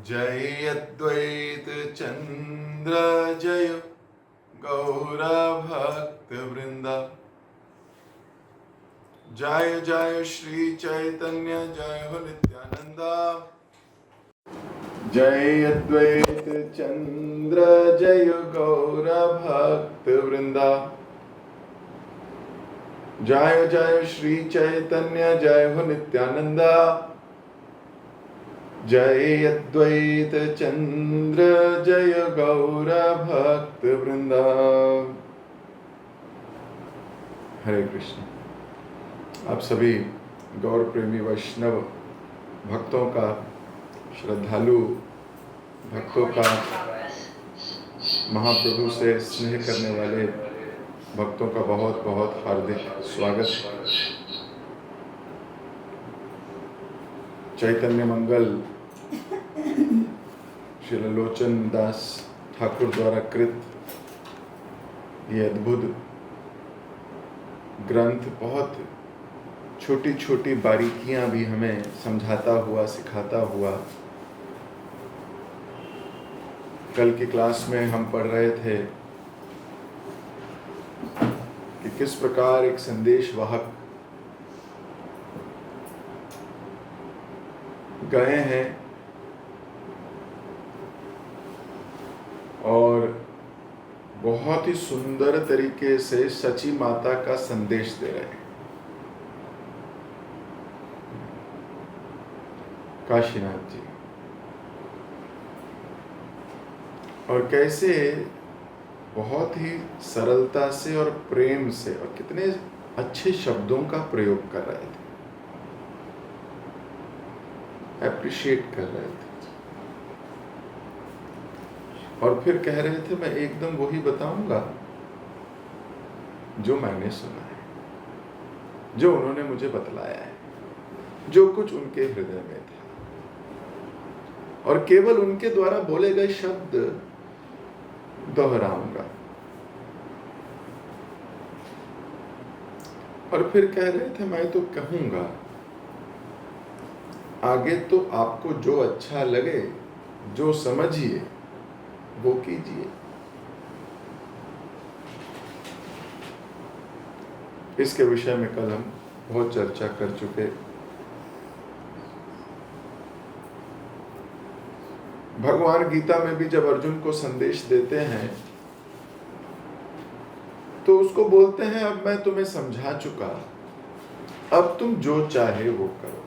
जय अद्वैत चंद्र जय गौरा भक्त वृंदा। जय जय श्री चैतन्य जय हो नित्यानंदा। जय अद्वैत चंद्र जय गौरा भक्त वृंदा। जय जय श्री चैतन्य जय हो नित्यानंदा। जय अद्वैत चंद्र जय गौरा भक्त वृंदा। हरे कृष्ण। आप सभी गौर प्रेमी वैष्णव भक्तों का, श्रद्धालु भक्तों का, महाप्रभु से स्नेह करने वाले भक्तों का बहुत बहुत हार्दिक स्वागत। चैतन्य मंगल श्री लोचन दास ठाकुर द्वारा कृत ये अद्भुत ग्रंथ बहुत छोटी छोटी बारीकियां भी हमें समझाता हुआ, सिखाता हुआ। कल की क्लास में हम पढ़ रहे थे कि किस प्रकार एक संदेश वाहक गए हैं और बहुत ही सुंदर तरीके से सची माता का संदेश दे रहे हैं। काशीनाथ जी, और कैसे बहुत ही सरलता से और प्रेम से और कितने अच्छे शब्दों का प्रयोग कर रहे थे, एप्रिशिएट कर रहे थे। और फिर कह रहे थे मैं एकदम वही बताऊंगा जो मैंने सुना है, जो उन्होंने मुझे बतलाया है, जो कुछ उनके हृदय में था, और केवल उनके द्वारा बोले गए शब्द दोहराऊंगा। और फिर कह रहे थे मैं तो कहूंगा, आगे तो आपको जो अच्छा लगे, जो समझिए वो कीजिए। इसके विषय में कल हम बहुत चर्चा कर चुके। भगवान गीता में भी जब अर्जुन को संदेश देते हैं तो उसको बोलते हैं अब मैं तुम्हें समझा चुका, अब तुम जो चाहे वो करो।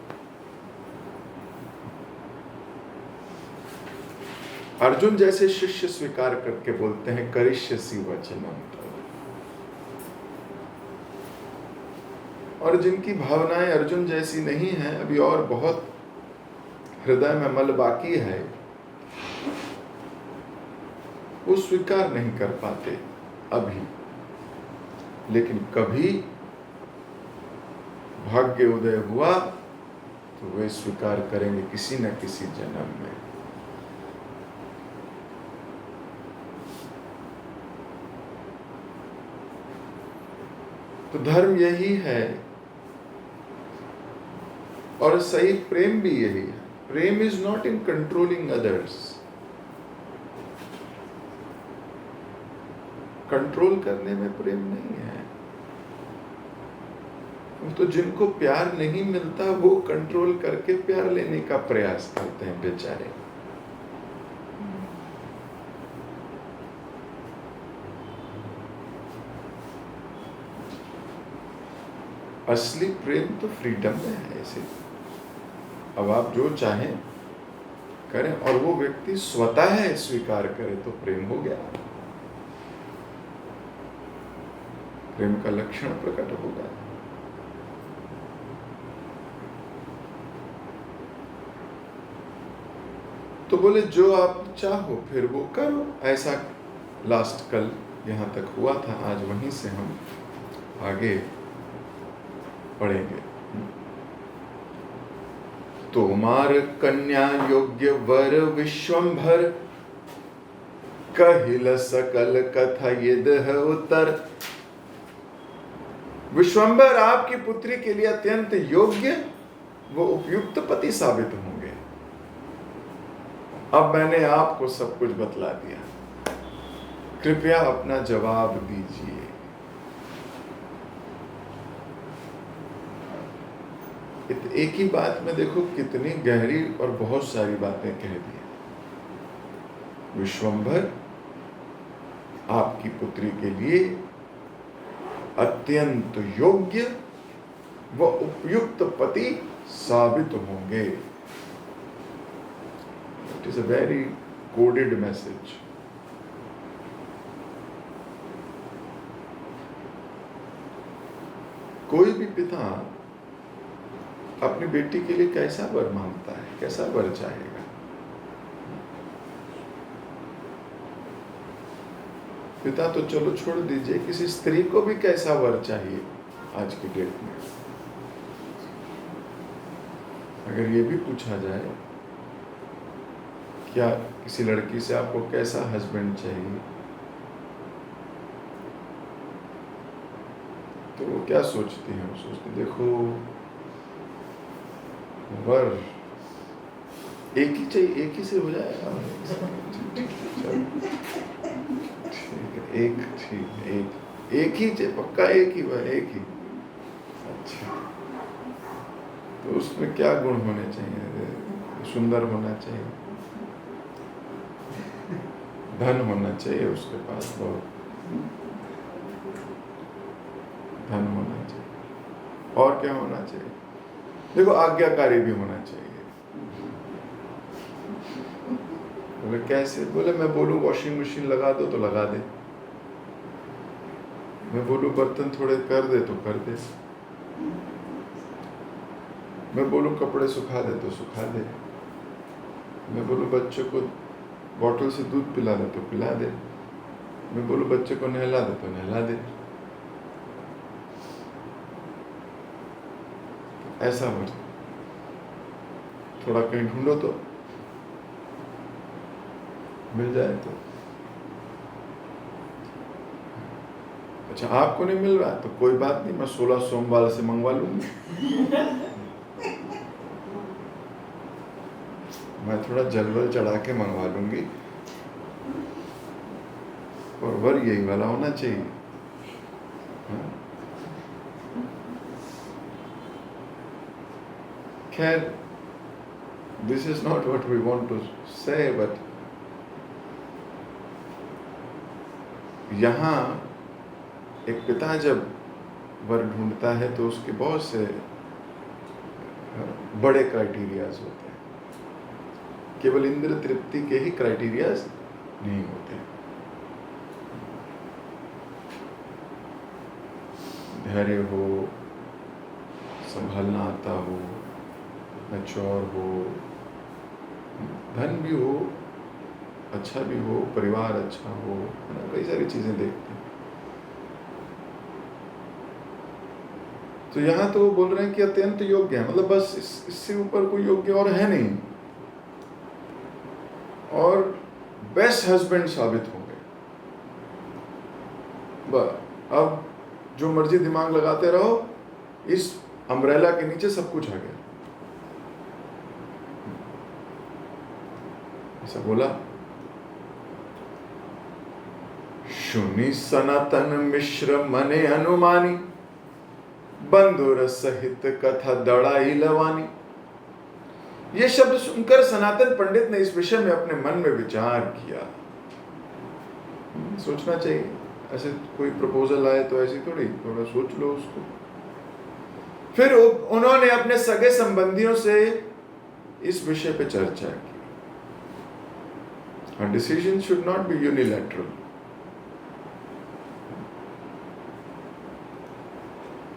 अर्जुन जैसे शिष्य स्वीकार करके बोलते हैं करिष्यसि वचनम तव। और जिनकी भावनाएं अर्जुन जैसी नहीं है, अभी और बहुत हृदय में मल बाकी है, वो स्वीकार नहीं कर पाते अभी, लेकिन कभी भाग्य उदय हुआ तो वे स्वीकार करेंगे किसी न किसी जन्म में। तो धर्म यही है और सही प्रेम भी यही है। प्रेम is not in controlling others. Control करने में प्रेम नहीं है। तो जिनको प्यार नहीं मिलता वो कंट्रोल करके प्यार लेने का प्रयास करते हैं बेचारे। असली प्रेम तो फ्रीडम में है। ऐसे अब आप जो चाहें करें और वो व्यक्ति स्वतः है स्वीकार करे तो प्रेम हो गया, प्रेम का लक्षण प्रकट होगा। तो बोले जो आप चाहो फिर वो करो। ऐसा लास्ट कल यहां तक हुआ था। आज वहीं से हम आगे पढ़ेंगे। तोमार कन्या योग्य वर विश्वंभर, कहिल सकल कथा यद है उत्तर। विश्वंभर आपकी पुत्री के लिए अत्यंत योग्य वो उपयुक्त पति साबित होंगे। अब मैंने आपको सब कुछ बतला दिया, कृपया अपना जवाब दीजिए। एक ही बात में देखो कितनी गहरी और बहुत सारी बातें कह दी। विश्वंभर आपकी पुत्री के लिए अत्यंत योग्य व उपयुक्त पति साबित होंगे। It is a very coded message. कोई भी पिता अपनी बेटी के लिए कैसा वर मांगता है, कैसा वर चाहेगा? पिता तो चलो छोड़ दीजिए, किसी स्त्री को भी कैसा वर चाहिए आज की डेट में? अगर ये भी पूछा जाए क्या किसी लड़की से आपको कैसा हस्बैंड चाहिए, तो वो क्या सोचती है? वो सोचती देखो वर एक ही चाहिए, एक ही से हो जाएगा। एक ही चाहिए, पक्का एक ही वर, एक ही। अच्छा, तो उसमें क्या गुण होने चाहिए? सुंदर होना चाहिए, धन होना चाहिए उसके पास, बहुत धन होना चाहिए। और क्या होना चाहिए? देखो आज्ञाकारी भी होना चाहिए। बोले कैसे? बोले मैं बोलूं वॉशिंग मशीन लगा दो तो लगा दे, मैं बोलूं बर्तन थोड़े कर दे तो कर दे, मैं बोलूं कपड़े सुखा दे तो सुखा दे, मैं बोलूं बच्चों को बॉटल से दूध पिला दे तो पिला दे, मैं बोलूं बच्चे को नहला दे तो नहला दे। ऐसा हो, थोड़ा कहीं ढूंढो तो मिल जाए तो। अच्छा, आपको नहीं मिल रहा तो कोई बात नहीं, मैं 16 सोमवार से मंगवा लूंगी। मैं थोड़ा जलवल चढ़ा के मंगवा लूंगी, और वर यही वाला होना चाहिए। खैर, this is not what we want to say, but यहाँ एक पिता जब वर ढूंढता है तो उसके बहुत से बड़े क्राइटेरियाज होते हैं, केवल इंद्र तृप्ति के ही क्राइटेरियाज नहीं होते। धैर्य हो, संभालना आता हो, मैच्योर हो, धन भी हो, अच्छा भी हो, परिवार अच्छा हो, है ना, कई सारी चीजें देखते हैं। तो यहाँ तो वो बोल रहे हैं कि अत्यंत योग्य है, मतलब बस इससे ऊपर कोई योग्य और है नहीं, और बेस्ट हस्बैंड साबित होंगे। अब जो मर्जी दिमाग लगाते रहो, इस अम्ब्रेला के नीचे सब कुछ आ गया। ऐसा बोला। शुनि सनातन मिश्र मने अनुमानी, बंधुर सहित कथा दड़ाई लवानी। ये शब्द सुनकर सनातन पंडित ने इस विषय में अपने मन में विचार किया। सोचना चाहिए, ऐसे कोई प्रपोजल आए तो ऐसी थोड़ी, थोड़ा सोच लो उसको। फिर उन्होंने अपने सगे संबंधियों से इस विषय पे चर्चा की। A decision should not be unilateral.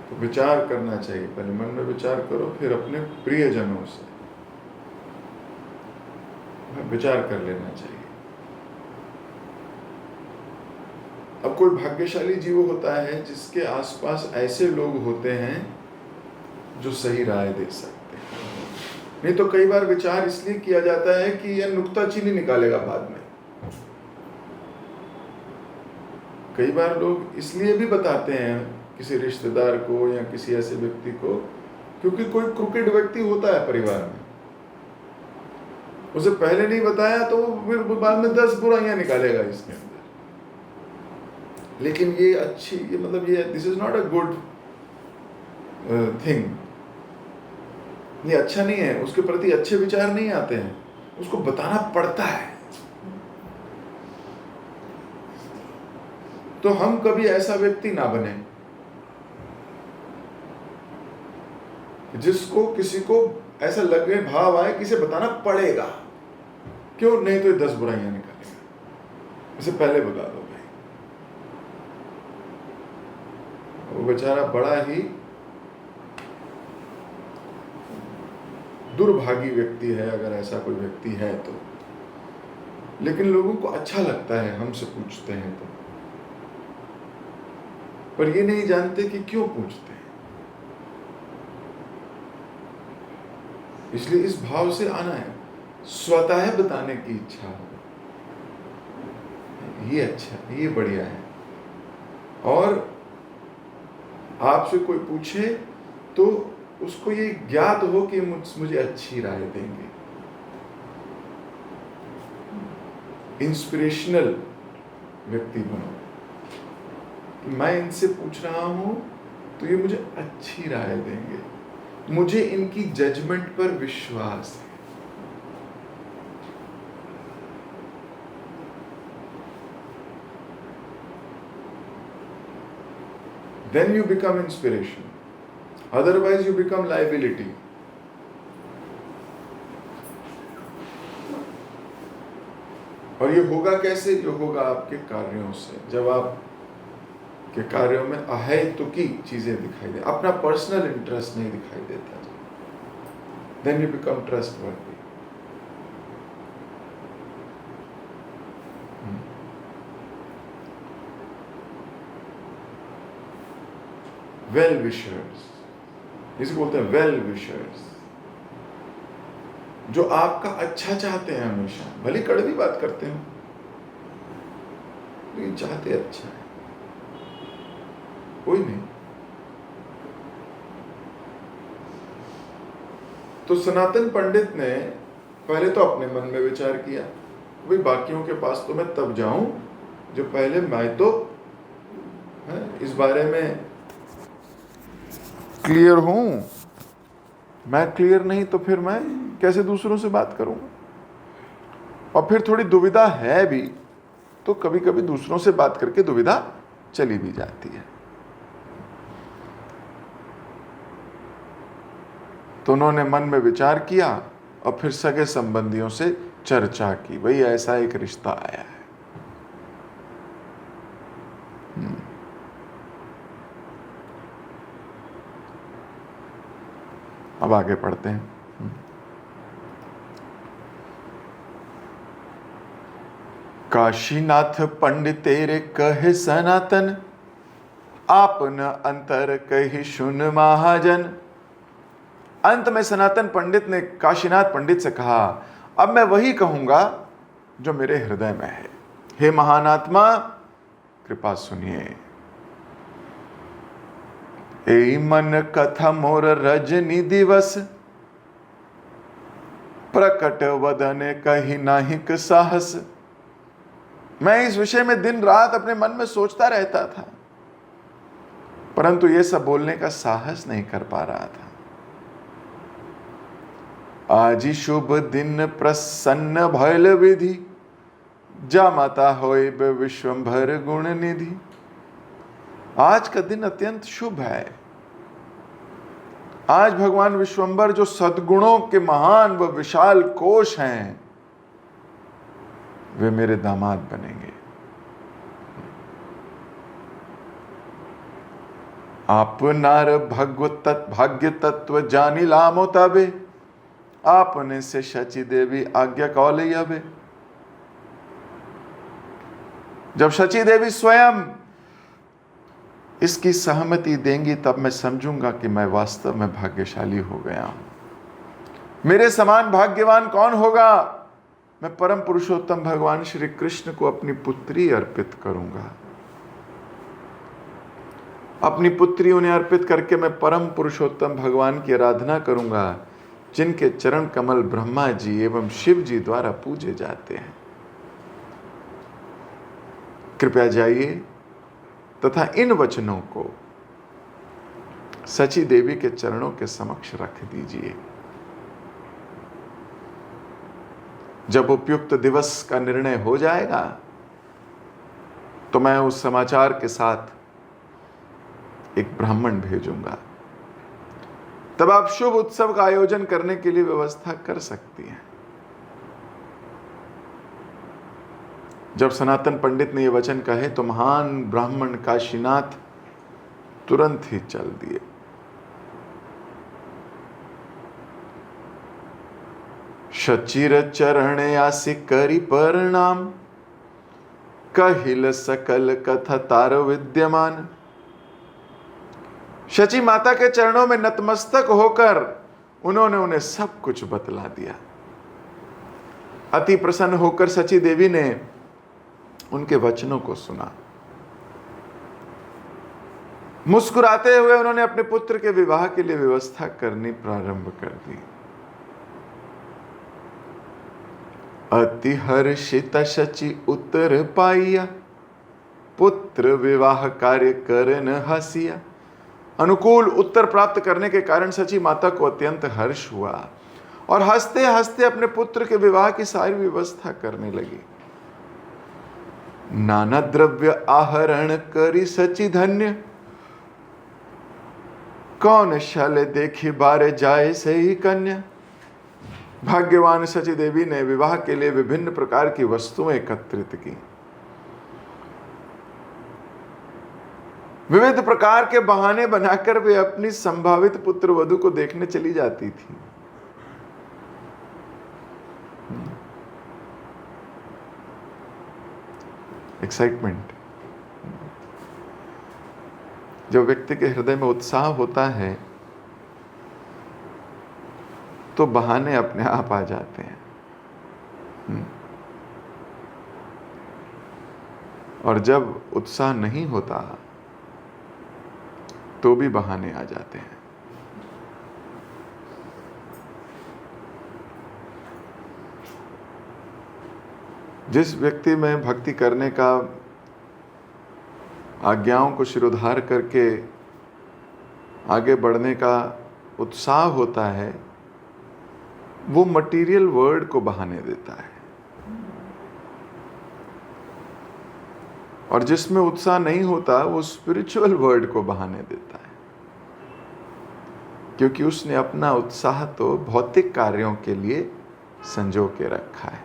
तो विचार करना चाहिए, पहले मन में विचार करो, फिर अपने प्रियजनों से विचार कर लेना चाहिए। अब कोई भाग्यशाली जीव होता है जिसके आसपास ऐसे लोग होते हैं जो सही राय दे सकते हैं। नहीं तो कई बार विचार इसलिए किया जाता है कि यह नुक्ताचीनी निकालेगा बाद में। कई बार लोग इसलिए भी बताते हैं किसी रिश्तेदार को या किसी ऐसे व्यक्ति को, क्योंकि कोई क्रुकेड व्यक्ति होता है परिवार में, उसे पहले नहीं बताया तो वो फिर बाद में 10 बुराइयां निकालेगा इसके अंदर। लेकिन ये अच्छी, ये मतलब ये this is not a good thing, ये अच्छा नहीं है, उसके प्रति अच्छे विचार नहीं आते हैं, उसको बताना पड़ता है। तो हम कभी ऐसा व्यक्ति ना बने जिसको किसी को ऐसा लगे, भाव आए कि इसे बताना पड़ेगा। क्यों? नहीं तो ये 10 बुराइयां निकालेगा, इसे पहले बता दो भाई। वो बेचारा बड़ा ही दुर्भागी व्यक्ति है अगर ऐसा कोई व्यक्ति है तो। लेकिन लोगों को अच्छा लगता है हमसे पूछते हैं तो, पर ये नहीं जानते कि क्यों पूछते हैं। इसलिए इस भाव से आना है, स्वतः बताने की इच्छा हो, ये अच्छा, ये बढ़िया है। और आपसे कोई पूछे तो उसको ये ज्ञात हो कि मुझे अच्छी राय देंगे। इंस्पिरेशनल व्यक्ति बनो कि मैं इनसे पूछ रहा हूं तो ये मुझे अच्छी राय देंगे, मुझे इनकी जजमेंट पर विश्वास है। Then you become inspiration. Otherwise you become liability. और ये होगा कैसे? ये होगा आपके कार्यों से। जब आप के कार्यों में अहेतुकी चीजें दिखाई दे, अपना पर्सनल इंटरेस्ट नहीं दिखाई देता, then you become trustworthy. Well wishers, इसे बोलते हैं वेल विशर्स, जो आपका अच्छा चाहते हैं हमेशा, भले कड़वी बात करते हैं लेकिन चाहते अच्छा है। कोई नहीं। तो सनातन पंडित ने पहले तो अपने मन में विचार किया, भाई बाकियों के पास तो मैं तब जाऊं जो पहले मैं तो इस बारे में क्लियर हूं। मैं क्लियर नहीं तो फिर मैं कैसे दूसरों से बात करूंगा? और फिर थोड़ी दुविधा है भी तो कभी कभी दूसरों से बात करके दुविधा चली भी जाती है। तो उन्होंने मन में विचार किया और फिर सगे संबंधियों से चर्चा की, भाई ऐसा एक रिश्ता आया है। अब आगे पढ़ते हैं। काशीनाथ पंडित तेरे कहे सनातन, आपन अंतर कही सुन महाजन। अंत में सनातन पंडित ने काशीनाथ पंडित से कहा, अब मैं वही कहूंगा जो मेरे हृदय में है। हे महानात्मा, कृपा सुनिए। ए मन कथा मोर रजनी दिवस, प्रकट वदन कही नाहिक साहस। मैं इस विषय में दिन रात अपने मन में सोचता रहता था, परंतु ये सब बोलने का साहस नहीं कर पा रहा था। आज ही शुभ दिन प्रसन्न भयल विधि, जा माता होय विश्वंभर गुण निधि। आज का दिन अत्यंत शुभ है। आज भगवान विश्वंभर जो सद्गुणों के महान व विशाल कोश हैं, वे मेरे दामाद बनेंगे। आप नार भगवत भाग्य तत्व जानी लामो तबे, आपने से शची देवी आज्ञा कौले अबे। जब शची देवी स्वयं इसकी सहमति देंगी तब मैं समझूंगा कि मैं वास्तव में भाग्यशाली हो गया हूं। मेरे समान भाग्यवान कौन होगा? मैं परम पुरुषोत्तम भगवान श्री कृष्ण को अपनी पुत्री अर्पित करूंगा। अपनी पुत्री उन्हें अर्पित करके मैं परम पुरुषोत्तम भगवान की आराधना करूंगा। जिनके चरण कमल ब्रह्मा जी एवं शिव जी द्वारा पूजे जाते हैं। कृपया जाइए तथा इन वचनों को सची देवी के चरणों के समक्ष रख दीजिए। जब उपयुक्त दिवस का निर्णय हो जाएगा तो मैं उस समाचार के साथ एक ब्राह्मण भेजूंगा। तब आप शुभ उत्सव का आयोजन करने के लिए व्यवस्था कर सकती हैं। जब सनातन पंडित ने यह वचन कहे तो महान ब्राह्मण काशीनाथ तुरंत ही चल दिए। शचिर चरण आसि करी परिणाम, कहिल सकल कथा तार विद्यमान। शची माता के चरणों में नतमस्तक होकर उन्होंने उन्हें सब कुछ बतला दिया। अति प्रसन्न होकर सची देवी ने उनके वचनों को सुना। मुस्कुराते हुए उन्होंने अपने पुत्र के विवाह के लिए व्यवस्था करनी प्रारंभ कर दी। अति हर्षित शची उत्तर पाइया, पुत्र विवाह कार्य करन हसिया। अनुकूल उत्तर प्राप्त करने के कारण सची माता को अत्यंत हर्ष हुआ और हंसते हंसते अपने पुत्र के विवाह की सारी व्यवस्था करने लगी। नाना द्रव्य आहरण करी सची धन्य, कौन शल देखी बारे जाए से ही कन्या। भाग्यवान सची देवी ने विवाह के लिए विभिन्न प्रकार की वस्तुएं एकत्रित की। विविध प्रकार के बहाने बनाकर वे अपनी संभावित पुत्र वधू को देखने चली जाती थी। एक्साइटमेंट। जब व्यक्ति के हृदय में उत्साह होता है तो बहाने अपने आप आ जाते हैं। और जब उत्साह नहीं होता तो भी बहाने आ जाते हैं। जिस व्यक्ति में भक्ति करने का, आज्ञाओं को शिरोधार करके आगे बढ़ने का उत्साह होता है, वो मटेरियल वर्ल्ड को बहाने देता है। और जिसमें उत्साह नहीं होता वो स्पिरिचुअल वर्ल्ड को बहाने देता है, क्योंकि उसने अपना उत्साह तो भौतिक कार्यों के लिए संजो के रखा है।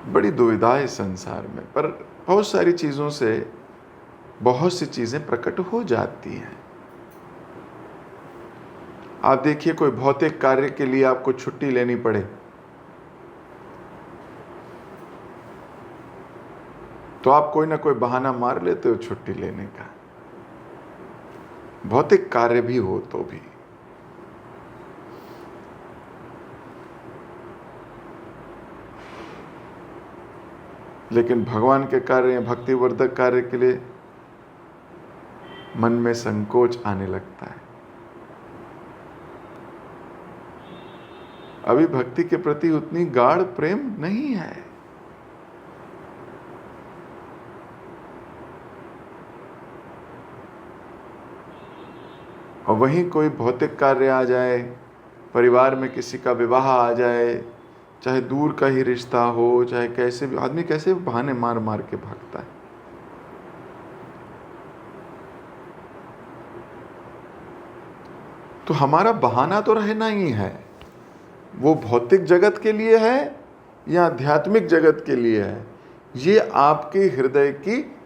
बड़ी दुविधा है संसार में, पर बहुत सारी चीजों से बहुत सी चीजें प्रकट हो जाती हैं। आप देखिए, कोई भौतिक कार्य के लिए आपको छुट्टी लेनी पड़े तो आप कोई ना कोई बहाना मार लेते हो छुट्टी लेने का, भौतिक कार्य भी हो तो भी। लेकिन भगवान के कार्य या भक्तिवर्धक कार्य के लिए मन में संकोच आने लगता है। अभी भक्ति के प्रति उतनी गाढ़ प्रेम नहीं है। और वहीं कोई भौतिक कार्य आ जाए, परिवार में किसी का विवाह आ जाए, चाहे दूर का ही रिश्ता हो, चाहे कैसे भी, आदमी कैसे बहाने मार मार के भागता है। तो हमारा बहाना तो रहना ही है, वो भौतिक जगत के लिए है या आध्यात्मिक जगत के लिए है, ये आपके हृदय की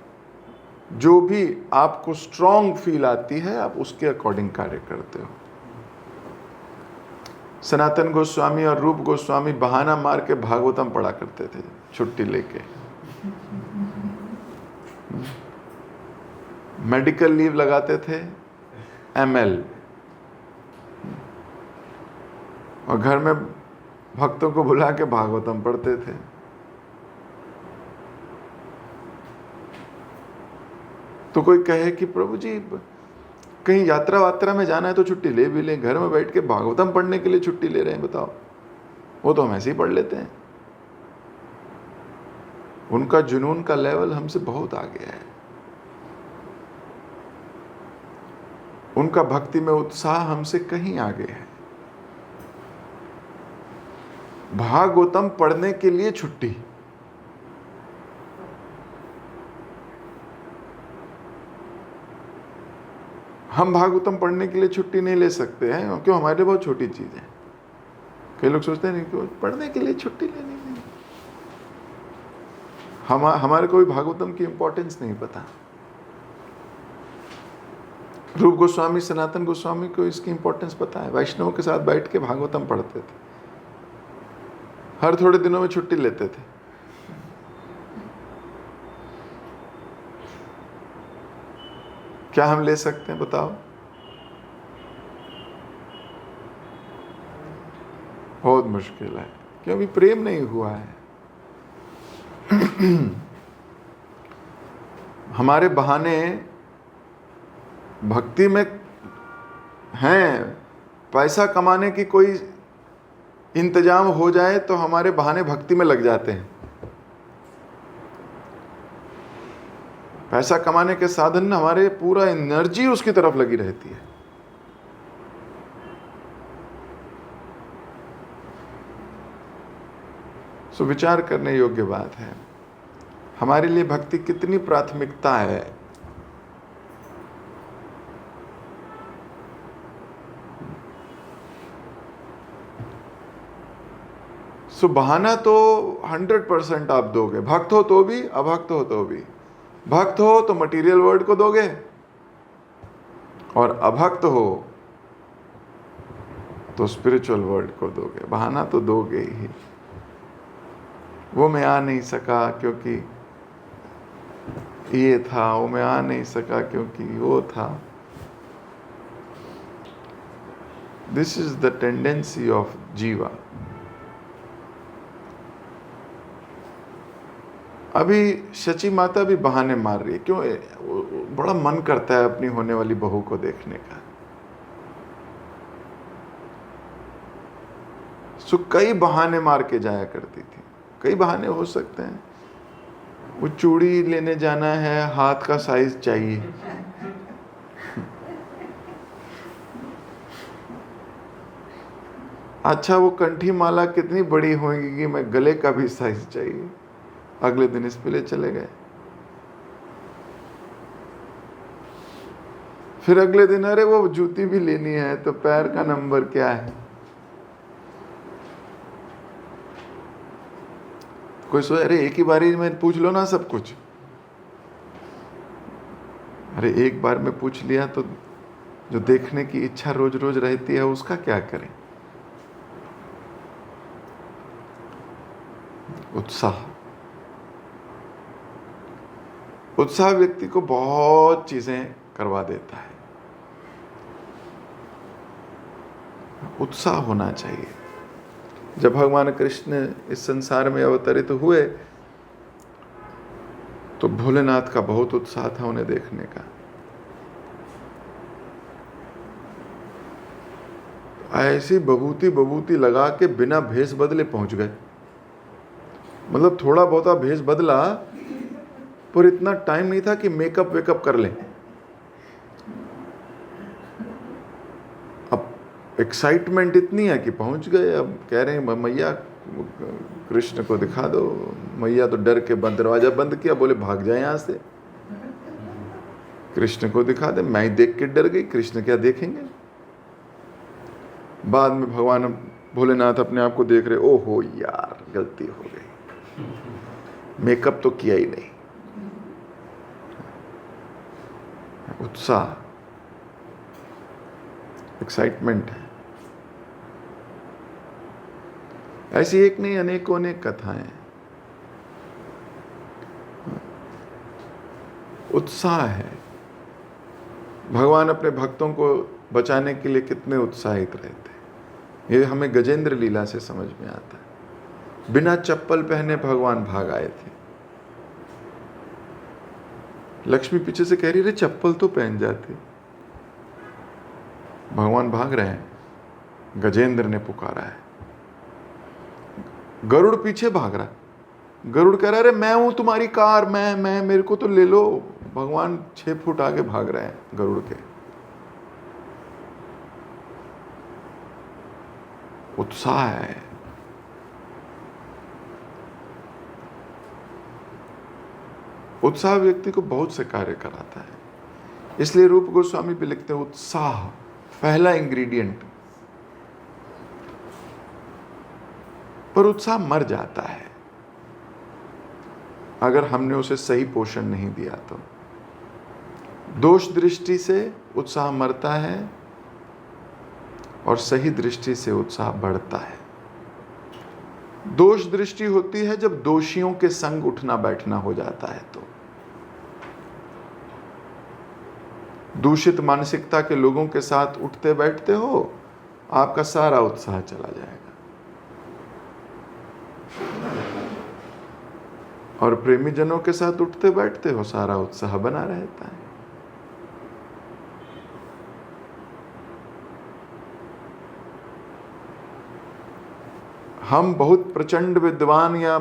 जो भी आपको स्ट्रॉन्ग फील आती है, आप उसके अकॉर्डिंग कार्य करते हो। सनातन गोस्वामी और रूप गोस्वामी बहाना मार के भागवतम पढ़ा करते थे छुट्टी लेके। मेडिकल लीव लगाते थे, ML, और घर में भक्तों को बुला के भागवतम पढ़ते थे। तो कोई कहे कि प्रभु जी कहीं यात्रा वात्रा में जाना है तो छुट्टी ले भी लें, घर में बैठ के भागवतम पढ़ने के लिए छुट्टी ले रहे हैं, बताओ। वो तो हम ऐसे ही पढ़ लेते हैं। उनका जुनून का लेवल हमसे बहुत आगे है। उनका भक्ति में उत्साह हमसे कहीं आगे है। भागवतम पढ़ने के लिए छुट्टी, हम भागवतम पढ़ने के लिए छुट्टी नहीं ले सकते हैं क्यों? हमारे लिए बहुत छोटी चीज है। कई लोग सोचते हैं क्यों पढ़ने के लिए छुट्टी लेनी नहीं। हमारे को भी भागवतम की इंपॉर्टेंस नहीं पता। रूप गोस्वामी, सनातन गोस्वामी को इसकी इंपॉर्टेंस पता है। वैष्णवों के साथ बैठ के भागवतम पढ़ते थे, हर थोड़े दिनों में छुट्टी लेते थे। क्या हम ले सकते हैं बताओ? बहुत मुश्किल है, क्यों? अभी प्रेम नहीं हुआ है। हमारे बहाने भक्ति में हैं, पैसा कमाने की कोई इंतजाम हो जाए तो हमारे बहाने भक्ति में लग जाते हैं। पैसा कमाने के साधन में हमारे पूरा एनर्जी उसकी तरफ लगी रहती है। सो विचार करने योग्य बात है, हमारे लिए भक्ति कितनी प्राथमिकता है। सो बहाना तो 100% आप दोगे, भक्त हो तो भी, अभक्त हो तो भी। भक्त हो तो मटेरियल वर्ल्ड को दोगे, और अभक्त हो तो स्पिरिचुअल वर्ल्ड को दोगे। बहाना तो दोगे ही। वो मैं आ नहीं सका क्योंकि ये था, वो मैं आ नहीं सका क्योंकि वो था। This is the tendency of जीवा। अभी शची माता भी बहाने मार रही है, क्यों? बड़ा मन करता है अपनी होने वाली बहू को देखने का। सो कई बहाने मार के जाया करती थी। कई बहाने हो सकते हैं। वो चूड़ी लेने जाना है, हाथ का साइज चाहिए। अच्छा, वो कंठी माला कितनी बड़ी होगी कि मैं गले का भी साइज चाहिए। अगले दिन इस पे ले चले गए। फिर अगले दिन अरे वो जूती भी लेनी है तो पैर का नंबर क्या है। कोई सोच अरे एक ही बारी में पूछ लो ना सब कुछ। अरे एक बार में पूछ लिया तो जो देखने की इच्छा रोज रोज रहती है उसका क्या करें? उत्साह व्यक्ति को बहुत चीजें करवा देता है। उत्साह होना चाहिए। जब भगवान कृष्ण इस संसार में अवतरित हुए तो भोलेनाथ का बहुत उत्साह था उन्हें देखने का। ऐसी बबूती लगा के बिना भेष बदले पहुंच गए। मतलब थोड़ा बहुत भेष बदला, पर इतना टाइम नहीं था कि मेकअप वेकअप कर लें। अब एक्साइटमेंट इतनी है कि पहुंच गए। अब कह रहे हैं मैया कृष्ण को दिखा दो। मैया तो डर के दरवाजा बंद किया, बोले भाग जाए यहां से, कृष्ण को दिखा दे। मैं ही देख के डर गई, कृष्ण क्या देखेंगे। बाद में भगवान भोलेनाथ अपने आप को देख रहे, ओहो यार गलती हो गई, मेकअप तो किया ही नहीं। उत्साह, एक्साइटमेंट है। ऐसी एक नहीं अनेकों अनेक कथाएं। उत्साह है। भगवान अपने भक्तों को बचाने के लिए कितने उत्साहित रहते, ये हमें गजेंद्र लीला से समझ में आता है। बिना चप्पल पहने भगवान भाग आए थे। लक्ष्मी पीछे से कह रही, रे चप्पल तो पहन जाते। भगवान भाग रहे हैं, गजेंद्र ने पुकारा है। गरुड़ पीछे भाग रहा है। गरुड़ कह रहा है, अरे मैं हूं तुम्हारी कार, मैं मेरे को तो ले लो। भगवान 6 फुट आगे भाग रहे हैं गरुड़ के। उत्साह है। उत्साह व्यक्ति को बहुत से कार्य कराता है। इसलिए रूप गोस्वामी भी लिखते हैं, उत्साह पहला इंग्रेडिएंट। पर उत्साह मर जाता है अगर हमने उसे सही पोषण नहीं दिया तो। दोष दृष्टि से उत्साह मरता है और सही दृष्टि से उत्साह बढ़ता है। दोष दृष्टि होती है जब दोषियों के संग उठना बैठना हो जाता है तो। दूषित मानसिकता के लोगों के साथ उठते बैठते हो, आपका सारा उत्साह चला जाएगा। और प्रेमी जनों के साथ उठते बैठते हो, सारा उत्साह बना रहता है। हम बहुत प्रचंड विद्वान या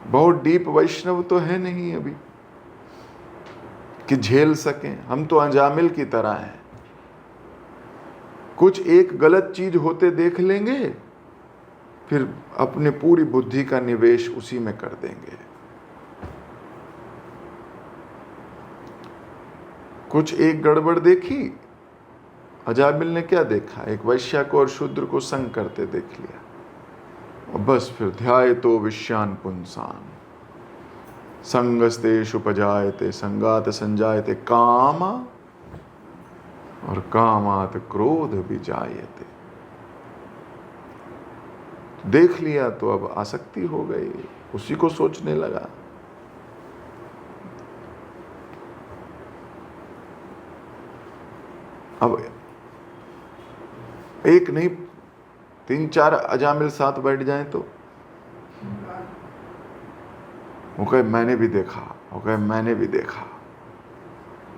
बहुत डीप वैष्णव तो है नहीं अभी कि झेल सकें। हम तो अंजामिल की तरह हैं। कुछ एक गलत चीज होते देख लेंगे, फिर अपने पूरी बुद्धि का निवेश उसी में कर देंगे। कुछ एक गड़बड़ देखी, अजामिल ने क्या देखा, एक वैश्या को और शूद्र को संग करते देख लिया, और बस फिर ध्यायतो विश्यान पुंसान संगस्तेषु उपजायते संगात संजायते काम, और कामात क्रोध भी जायते। देख लिया तो अब आसक्ति हो गई, उसी को सोचने लगा। अब एक नहीं 3-4 अजामिल साथ बैठ जाएं तो वो कहे मैंने भी देखा, वो कहे मैंने भी देखा,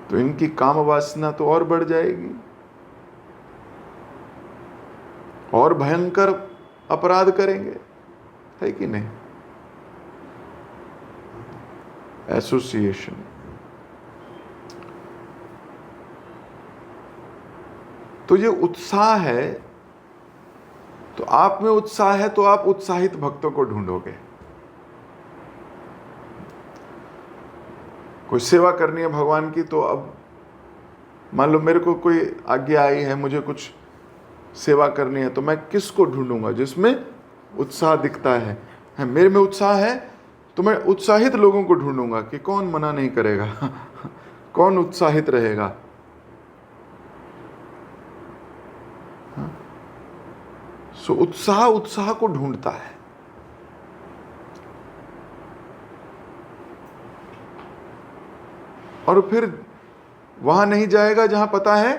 तो इनकी काम वासना तो और बढ़ जाएगी, और भयंकर अपराध करेंगे, है कि नहीं। एसोसिएशन। तो ये उत्साह है, तो आप में उत्साह है तो आप उत्साहित भक्तों को ढूंढोगे। कोई सेवा करनी है भगवान की, तो अब मान लो मेरे को कोई आज्ञा आई है, मुझे कुछ सेवा करनी है, तो मैं किसको ढूंढूंगा जिसमें उत्साह दिखता है। मेरे में उत्साह है तो मैं उत्साहित लोगों को ढूंढूंगा कि कौन मना नहीं करेगा कौन उत्साहित रहेगा। सो उत्साह को ढूंढता है। और फिर वहां नहीं जाएगा जहां पता है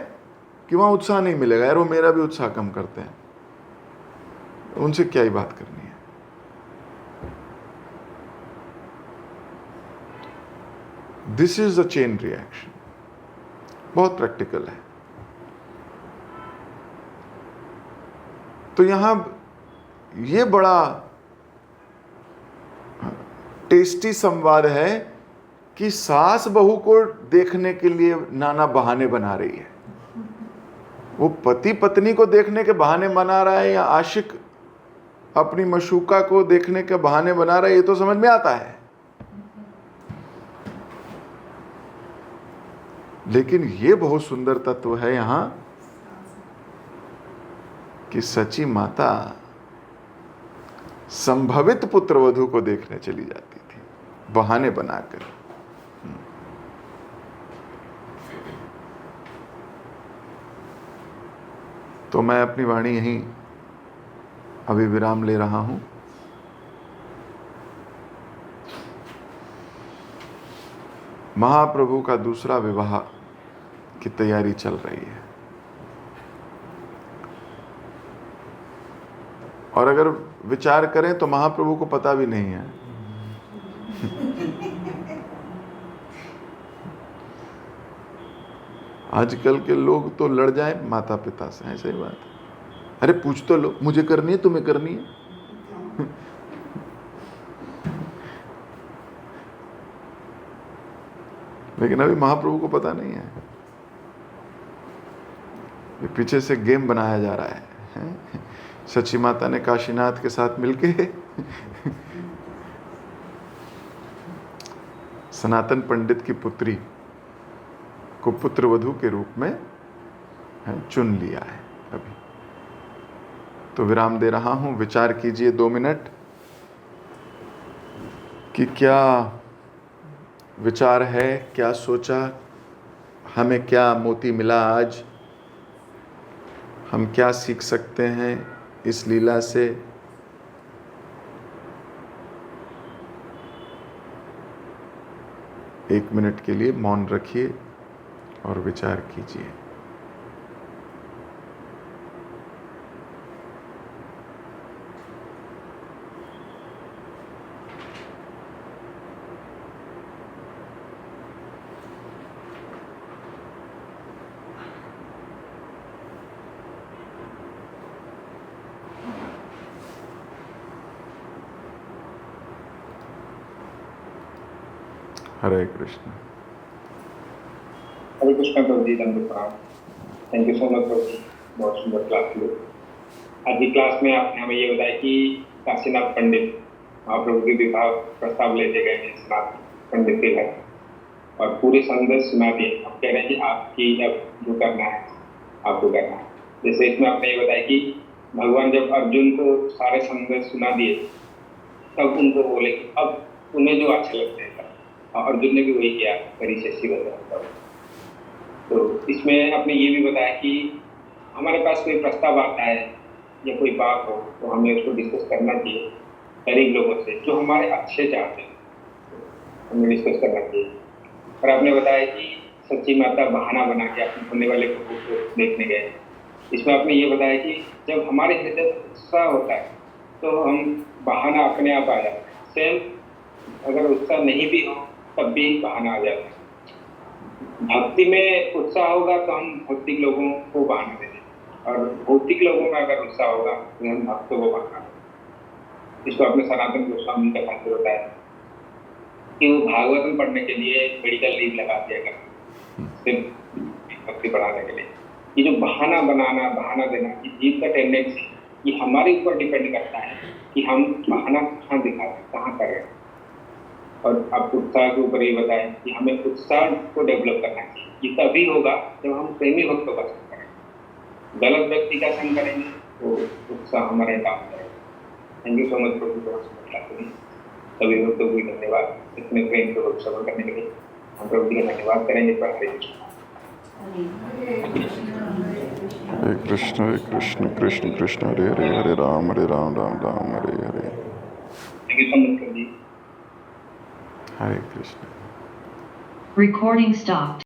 कि वहां उत्साह नहीं मिलेगा। यार वो मेरा भी उत्साह कम करते हैं, उनसे क्या ही बात करनी है। This is the chain reaction. बहुत प्रैक्टिकल है। तो यहां ये बड़ा टेस्टी संवाद है कि सास बहू को देखने के लिए नाना बहाने बना रही है। वो पति पत्नी को देखने के बहाने बना रहा है या आशिक अपनी मशूका को देखने के बहाने बना रहा है, ये तो समझ में आता है। लेकिन ये बहुत सुंदर तत्व है यहां कि सची माता संभवित पुत्रवधू को देखने चली जाती थी बहाने बनाकर। तो मैं अपनी वाणी यहीं अभी विराम ले रहा हूं। महाप्रभु का दूसरा विवाह की तैयारी चल रही है, और अगर विचार करें तो महाप्रभु को पता भी नहीं है आजकल के लोग तो लड़ जाए माता पिता से, ऐसी बात है। अरे पूछ तो लो, मुझे करनी है तुम्हें करनी है। लेकिन अभी महाप्रभु को पता नहीं है, ये पीछे से गेम बनाया जा रहा है। सची माता ने काशीनाथ के साथ मिलके सनातन पंडित की पुत्री को पुत्र वधू के रूप में चुन लिया है। अभी तो विराम दे रहा हूं, विचार कीजिए 2 मिनट कि क्या विचार है, क्या सोचा, हमें क्या मोती मिला आज, हम क्या सीख सकते हैं इस लीला से। एक मिनट के लिए मौन रखिए और विचार कीजिए। हरे कृष्ण। हरे कृष्ण प्रभु जी, धन्यवाद। थैंक यू सो मच प्रभु जी, बहुत सुंदर क्लास हुई। आज की क्लास में आपने हमें ये बताया कि काशीनाथ पंडित महाप्रभु के विवाह प्रस्ताव लेते गए हैं सनातन पंडित के घर, और पूरे संदेश सुना दिए। आप कह रहे हैं कि आपकी अब जो करना है आपको करना है। जैसे इसमें आपने ये बताया कि भगवान जब अर्जुन को सारे संदेश सुना दिए तब उनको बोले कि अब उन्हें जो अच्छा लगता है, और अर्जुन ने भी वही किया, परिशेषी बताया। तो इसमें आपने ये भी बताया कि हमारे पास कोई प्रस्ताव आता है या कोई बात हो तो हमें उसको डिस्कस करना चाहिए करीब लोगों से जो हमारे अच्छे चाहते हैं, हमें डिस्कस करना चाहिए। और आपने बताया कि सच्ची माता बहाना बना के अपने होने वाले को देखने गए। इसमें आपने ये बताया कि जब हमारे हृदय उत्साह होता है तो हम बहाना अपने आप आ जाता है। सेम अगर उत्साह नहीं भी हो तब भी बहाना आ जाता है। भक्ति में उत्साह होगा तो हम भौतिक लोगों को बहाना देंगे, और भौतिक लोगों में अगर उत्साह होगा तो हम भक्तों को बहाना देंगे। इसको आपने सनातन गोस्वामी का खाते बताया कि वो भागवतम पढ़ने के लिए मेडिकल लीव लगा दिया करते, सिर्फ भक्ति बढ़ाने के लिए। ये जो बहाना बनाना, बहाना देना, ये जीव का टेंडेंसी, ये हमारे ऊपर डिपेंड करता है कि हम बहाना कहाँ दिखाते हैं, कहाँ कर रहे हैं। और आप उत्साह के ऊपर ये बताएं कि हमें उत्साह को डेवलप करना चाहिए। ये तभी होगा जब हम प्रेमी भक्तों का संग करेंगे। गलत व्यक्ति का संग करेंगे तो उत्साह हमारा डाउन करेगा। थैंक यू सो मच प्रभु, सभी भक्तों को धन्यवाद इतने प्रेम को सफल करने के लिए। हम प्रभु जी का धन्यवाद करेंगे। पर Hare Krishna Hare Krishna Krishna Krishna Hare Hare, Hare Ram Ram Ram Hare Hare. Thank you so much प्रभु जी। हरे कृष्ण। Recording stopped.